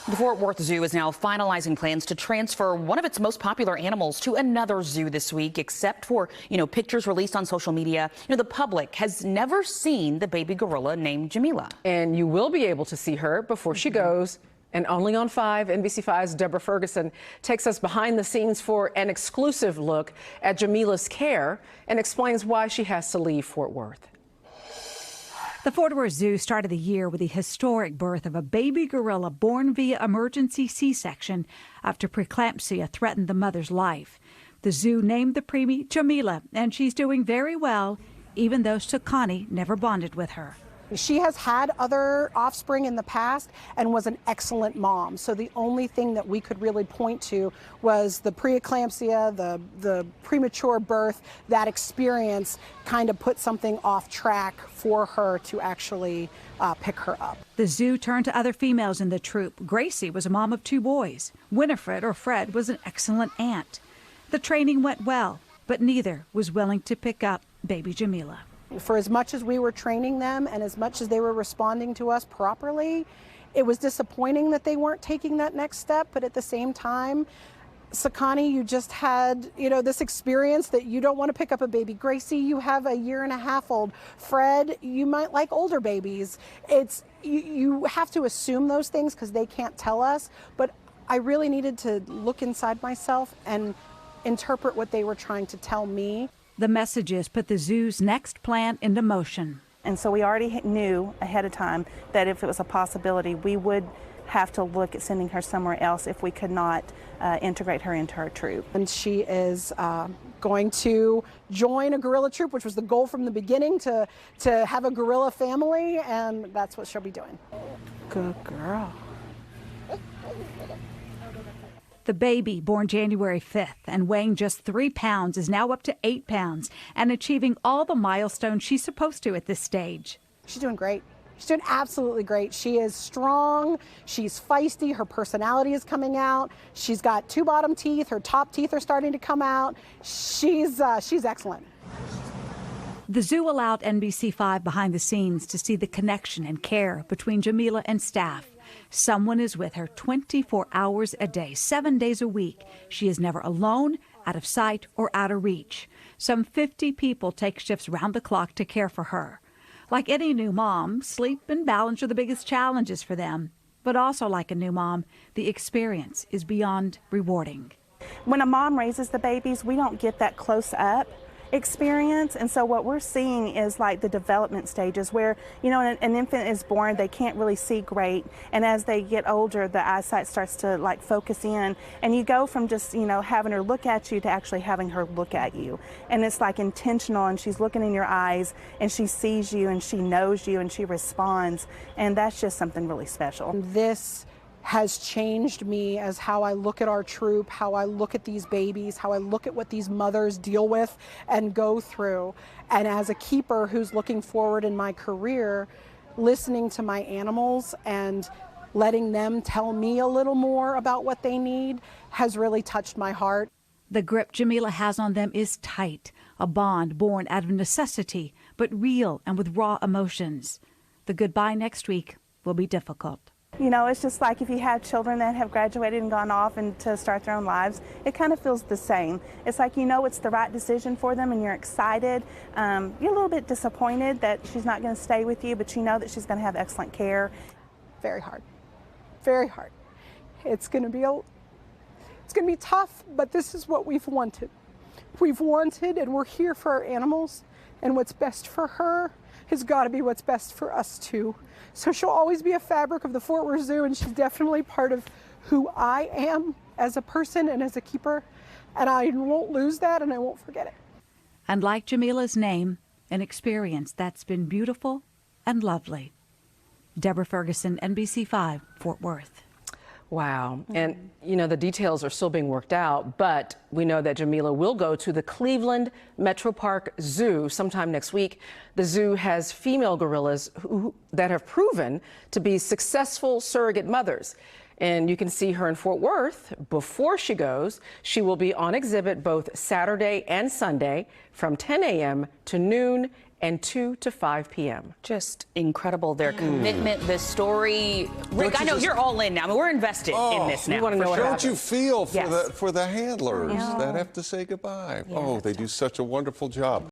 The Fort Worth Zoo is now finalizing plans to transfer one of its most popular animals to another zoo this week, except for, pictures released on social media. The public has never seen the baby gorilla named Jameela. And you will be able to see her before she goes. And only on 5, NBC5's Deborah Ferguson takes us behind the scenes for an exclusive look at Jameela's care and explains why she has to leave Fort Worth. The Fort Worth Zoo started the year with the historic birth of a baby gorilla born via emergency C-section after preeclampsia threatened the mother's life. The zoo named the preemie Jameela, and she's doing very well, even though Sakani never bonded with her. She has had other offspring in the past and was an excellent mom. So the only thing that we could really point to was the preeclampsia, the premature birth. That experience kind of put something off track for her to actually pick her up. The zoo turned to other females in the troop. Gracie was a mom of 2 boys. Winifred, or Fred, was an excellent aunt. The training went well, but neither was willing to pick up baby Jameela. For as much as we were training them and as much as they were responding to us properly, it was disappointing that they weren't taking that next step. But at the same time, Sakani, you just had, this experience that you don't want to pick up a baby. Gracie, you have a 1.5-year-old. Fred, you might like older babies. You have to assume those things because they can't tell us. But I really needed to look inside myself and interpret what they were trying to tell me. The messages put the zoo's next plan into motion. And so we already knew ahead of time that if it was a possibility, we would have to look at sending her somewhere else if we could not integrate her into our troop. And she is going to join a gorilla troop, which was the goal from the beginning, to have a gorilla family, and that's what she'll be doing. Good girl. The baby, born January 5th and weighing just 3 pounds, is now up to 8 pounds and achieving all the milestones she's supposed to at this stage. She's doing great. She's doing absolutely great. She is strong. She's feisty. Her personality is coming out. She's got 2 bottom teeth. Her top teeth are starting to come out. She's excellent. The zoo allowed NBC5 behind the scenes to see the connection and care between Jameela and staff. Someone is with her 24 hours a day, 7 days a week. She is never alone, out of sight, or out of reach. Some 50 people take shifts round the clock to care for her. Like any new mom, sleep and balance are the biggest challenges for them. But also like a new mom, the experience is beyond rewarding. When a mom raises the babies, we don't get that close-up experience, and so what we're seeing is like the development stages where an infant is born, they can't really see great, and as they get older the eyesight starts to like focus in, and you go from just having her look at you to actually having her look at you, and it's like intentional, and she's looking in your eyes and she sees you and she knows you and she responds, and that's just something really special. This has changed me as how I look at our troop, how I look at these babies, how I look at what these mothers deal with and go through. And as a keeper who's looking forward in my career, listening to my animals and letting them tell me a little more about what they need has really touched my heart. The grip Jameela has on them is tight, a bond born out of necessity, but real and with raw emotions. The goodbye next week will be difficult. It's just like if you have children that have graduated and gone off and to start their own lives, it kind of feels the same. It's like it's the right decision for them and you're excited. You're a little bit disappointed that she's not going to stay with you, but you know that she's going to have excellent care. Very hard. Very hard. It's going to be tough, but this is what we've wanted. We've wanted, and we're here for our animals, and what's best for her has got to be what's best for us too. So she'll always be a fabric of the Fort Worth Zoo, and she's definitely part of who I am as a person and as a keeper, and I won't lose that and I won't forget it. And like Jameela's name, an experience that's been beautiful and lovely. Deborah Ferguson, NBC5, Fort Worth. Wow. And, the details are still being worked out, but we know that Jameela will go to the Cleveland Metro Park Zoo sometime next week. The zoo has female gorillas that have proven to be successful surrogate mothers. And you can see her in Fort Worth. Before she goes, she will be on exhibit both Saturday and Sunday from 10 a.m. to noon and 2 to 5 p.m. Just incredible, their commitment, this story. Rick, I know you're all in now. I mean, we're invested in this now. We want to know what Don't happens. you feel for Yes. the handlers that have to say goodbye? Oh, they do such a wonderful job.